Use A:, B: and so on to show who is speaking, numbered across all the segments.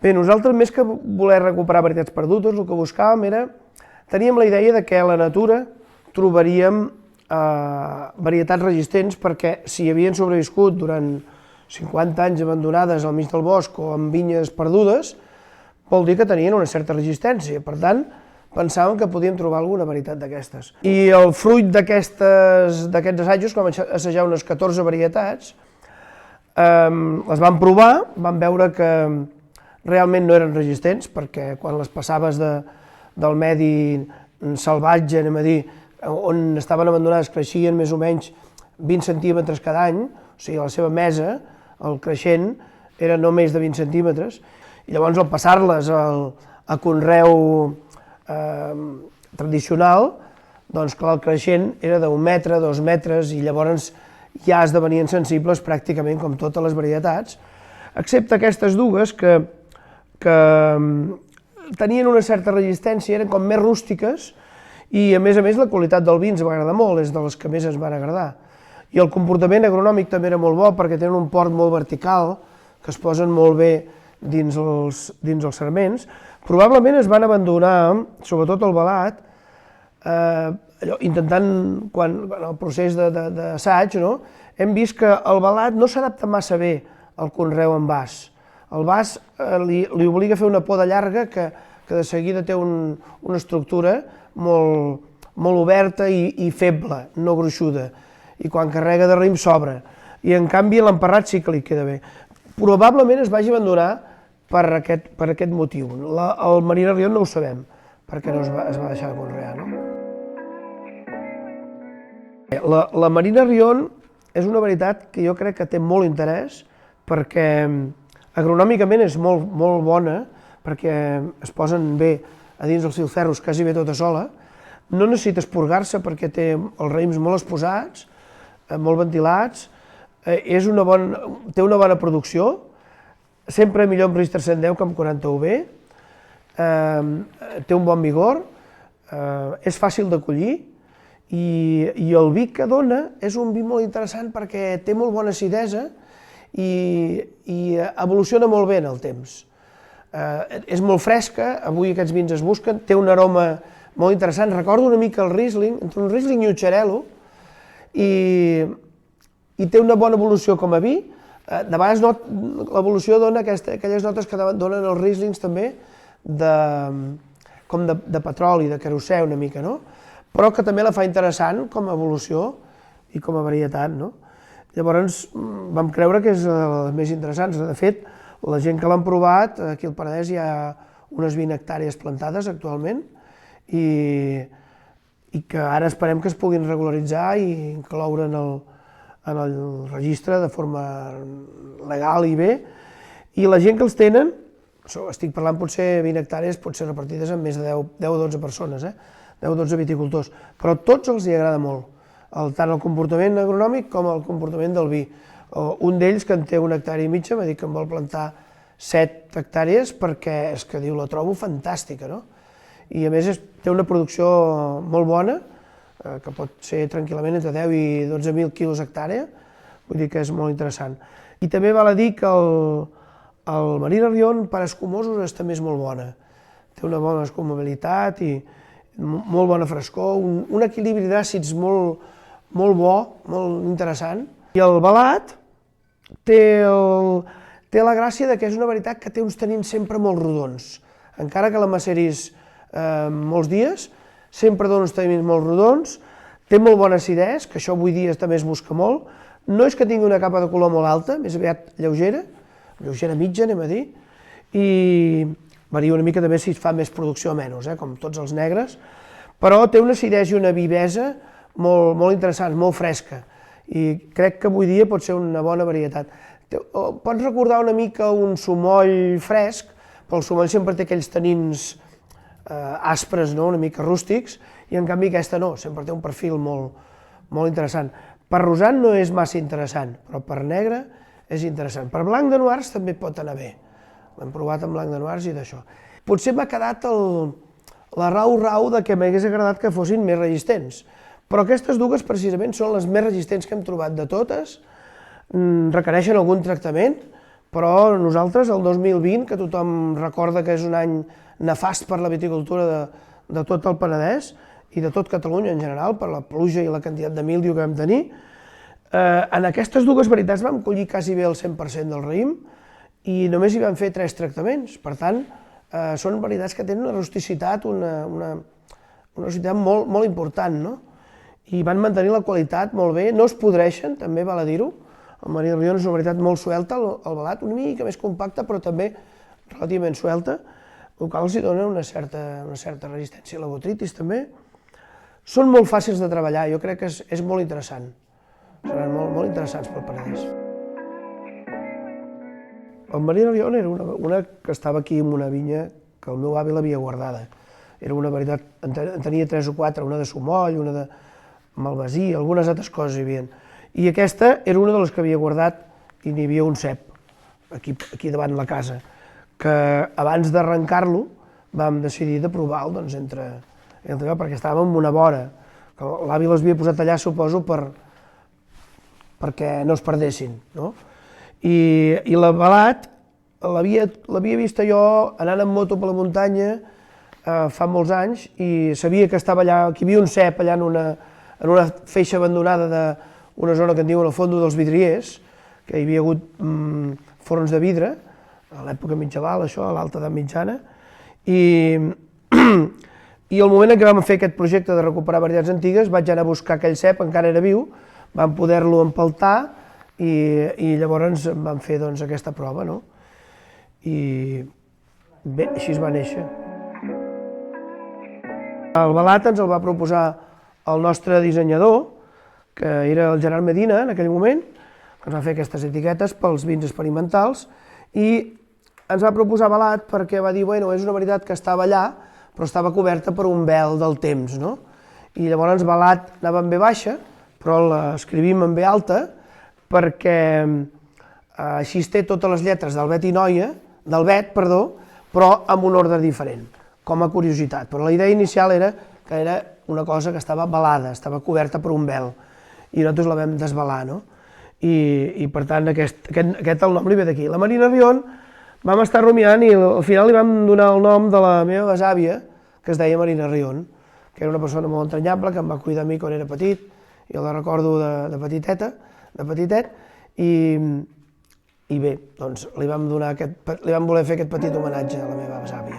A: Bé, nosaltres, més que voler recuperar varietats perdudes, el que buscàvem era... Teníem la idea de que a la natura trobaríem varietats resistents perquè si havien sobreviscut durant 50 anys abandonades al mig del bosc o amb vinyes perdudes, vol dir que tenien una certa resistència. Per tant, pensàvem que podíem trobar alguna varietat d'aquestes. I el fruit d'aquests assajos, vam assajar unes 14 varietats, les vam provar, vam veure que realment no eren resistents, perquè quan les passaves del medi salvatge, anem a dir, on estaven abandonades, creixien més o menys 20 centímetres cada any, o sigui, la seva mesa, el creixent, era no més de 20 centímetres, i llavors al passar-les a conreu tradicional, doncs clar, el creixent era d'1 metre, 2 metres, i llavors ja esdevenien sensibles pràcticament com totes les varietats, excepte aquestes dues que tenien una certa resistència, eren com més rústiques, i a més la qualitat del vi ens va agradar molt, és de les que més ens van agradar. I el comportament agronòmic també era molt bo perquè tenen un port molt vertical, que es posen molt bé dins els sarments. Probablement es van abandonar, sobretot el velat, intentant, quan el procés d'assaig, hem vist que el velat no s'adapta massa bé al conreu en vas. El vas li obliga a fer una poda llarga que de seguida té una estructura molt oberta i feble, no gruixuda, i quan carrega de raïm s'obre. I en canvi l'emparrat sí que li queda bé. Probablement es vagi abandonar per aquest motiu. El Marina Rion no ho sabem, perquè no es va deixar de conrear. La Marina Rion és una varietat que jo crec que té molt interès, perquè agronòmicament és molt bona, perquè es posen bé a dins dels filferros quasi bé tota sola, no necessita esporgar-se perquè té els raïms molt exposats, molt ventilats, té una bona producció, sempre millor amb Riester 110 que amb 40 UV, té un bon vigor, és fàcil de collir i el vi que dona és un vi molt interessant perquè té molt bona acidesa i evoluciona molt bé en el temps. És molt fresca, avui aquests vins es busquen, té un aroma molt interessant, recorda una mica el Riesling, entre un Riesling i un Xarel·lo, i té una bona evolució com a vi. De vegades l'evolució dona aquelles notes que donen els Rieslings també, com de petroli, de querosè una mica, però que també la fa interessant com a evolució i com a varietat. Llavors vam creure que és de les més interessants. De fet, la gent que l'han provat, aquí al Penedès hi ha unes 20 hectàrees plantades actualment i que ara esperem que es puguin regularitzar i incloure en el registre de forma legal i bé. I la gent que els tenen, estic parlant potser 20 hectàrees, pot ser repartides en més de 10 o 12 persones, 10 o 12 viticultors, però a tots els agrada molt, tant el comportament agronòmic com el comportament del vi. Un d'ells, que en té 1,5 hectàrees, m'ha dit que en vol plantar 7 hectàrees perquè és que diu, la trobo fantàstica, i a més té una producció molt bona, que pot ser tranquil·lament entre 10 i 12.000 quilos hectàrea, vull dir que és molt interessant. I també val a dir que el Marina Rion per escumosos també és molt bona, té una bona escumabilitat i molt bona frescor, un equilibri d'àcids molt bo, molt interessant. I el velat té la gràcia que és una varietat que té uns tanins sempre molt rodons. Encara que la maceris molts dies, sempre dona uns tanins molt rodons, té molt bona acidesa, que això avui dia també es busca molt, no és que tingui una capa de color molt alta, més aviat lleugera mitja, anem a dir, i varia una mica també si es fa més producció o menys, com tots els negres, però té una acidesa i una vivesa molt interessants, molt fresca, i crec que avui dia pot ser una bona varietat. Pots recordar una mica un sumoll fresc, però el sumoll sempre té aquells tanins aspres, una mica rústics, i en canvi aquesta no, sempre té un perfil molt interessant. Per rosat no és massa interessant, però per negre és interessant. Per blanc de noirs també pot anar bé, l'hem provat amb blanc de noirs i d'això. Potser m'ha quedat la rau que m'hagués agradat que fossin més resistents, però aquestes dues precisament són les més resistents que hem trobat de totes, requereixen algun tractament, Però nosaltres, el 2020, que tothom recorda que és un any nefast per la viticultura de tot el Penedès i de tot Catalunya en general, per la pluja i la quantitat de míldiu que vam tenir, en aquestes dues varietats vam collir quasi bé el 100% del raïm i només hi vam fer 3 tractaments. Per tant, són varietats que tenen una rusticitat, una rusticitat molt important, no? I van mantenir la qualitat molt bé, no es podreixen, també val a dir-ho. El Marina Rion és una varietat molt suelta, el velat una mica més compacta, però també relativament suelta, el qual els dona una certa resistència a la botritis també. Són molt fàcils de treballar, jo crec que és molt interessant. Seran molt interessants pel Penedès. El Marina Rion era una que estava aquí en una vinya que el meu avi l'havia guardada. Era una varietat, en tenia 3 o 4, una de sumoll, una de malvasí, algunes altres coses hi havia. I aquesta era una de les que havia guardat i n'hi havia un cep, aquí davant la casa, que abans d'arrencar-lo vam decidir de provar-lo perquè estàvem en una vora. L'avi les havia posat allà, suposo, perquè no es perdessin. I la velat l'havia vista jo anant en moto per la muntanya fa molts anys i sabia que estava allà, que hi havia un cep allà en una feixa abandonada d'una zona que en diuen el Fondo dels Vidriers, que hi havia hagut forns de vidre, a l'època mitjaval, això, a l'alta edat mitjana, i al moment en què vam fer aquest projecte de recuperar varietats antigues vaig anar a buscar aquell cep, encara era viu, vam poder-lo empeltar i llavors vam fer aquesta prova, no? I bé, així es va néixer. El velat ens el va proposar el nostre dissenyador, que era el Gerard Medina en aquell moment, que ens va fer aquestes etiquetes pels vins experimentals, i ens va proposar velat perquè va dir, bueno, és una varietat que estava allà, però estava coberta per un vel del temps, no? I llavors velat anava en V baixa, però l'escrivim en V alta, perquè així té totes les lletres del vet, però amb un ordre diferent, com a curiositat. Però la idea inicial era que era una cosa que estava velada, estava coberta per un vel, i nosaltres la vam desvelar, no? I per tant aquest el nom li ve d'aquí. La Marina Rion vam estar rumiant i al final li vam donar el nom de la meva besàvia, que es deia Marina Rion, que era una persona molt entranyable, que em va cuidar a mi quan era petit, jo la recordo de petitet, i bé, doncs li vam voler fer aquest petit homenatge a la meva besàvia.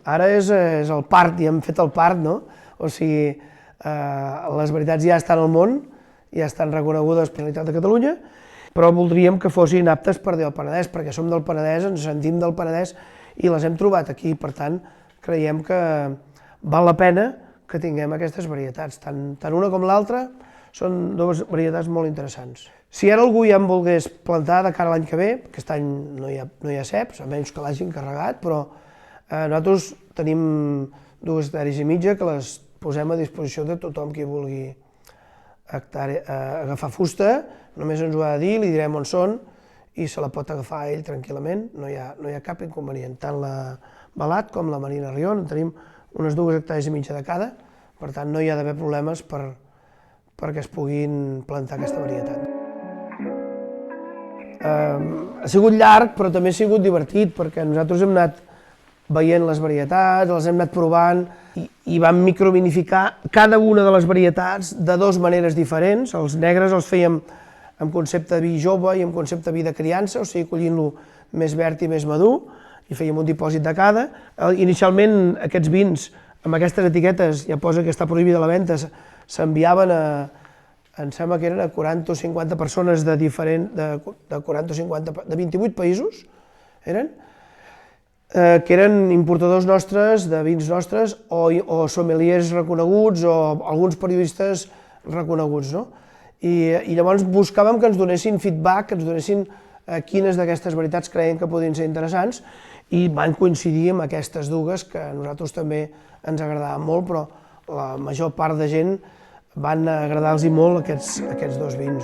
A: Ara és el part, ja hem fet el part, no? O sigui, les varietats ja estan al món, ja estan reconegudes per la Generalitat de Catalunya, però voldríem que fossin aptes per dir el Penedès, perquè som del Penedès, ens sentim del Penedès i les hem trobat aquí. Per tant, creiem que val la pena que tinguem aquestes varietats. Tant una com l'altra són dues varietats molt interessants. Si ara algú ja en volgués plantar de cara a l'any que ve, aquest any no hi ha ceps, a menys que l'hagin carregat, però nosaltres tenim 2,5 hectàrees que les posem a disposició de tothom qui vulgui agafar fusta, només ens ho ha de dir, li direm on són i se la pot agafar ell tranquil·lament, no hi ha cap inconvenient. Tant la velat com la Marina Rion, en tenim unes 2,5 hectàrees de cada, per tant no hi ha d'haver problemes perquè es puguin plantar aquesta varietat. Ha sigut llarg, però també ha sigut divertit, perquè nosaltres hem anat veient les varietats, les hem anat provant i vam microvinificar cada una de les varietats de 2 maneres diferents. Els negres els fèiem en concepte de vi jove i en concepte de vi de criança, o sigui, collint-lo més verd i més madur, i fèiem un dipòsit de cada. Inicialment aquests vins, amb aquestes etiquetes, ja posa que està prohibida la venda, s'enviaven em sembla que eren a 40 o 50 persones de 28 països, que eren importadors nostres, de vins nostres, o sommeliers reconeguts, o alguns periodistes reconeguts. I llavors buscàvem que ens donessin feedback, que ens donessin quines d'aquestes varietats creien que podien ser interessants, i van coincidir amb aquestes dues, que a nosaltres també ens agradaven molt, però la major part de gent van agradar-los molt aquests 2 vins.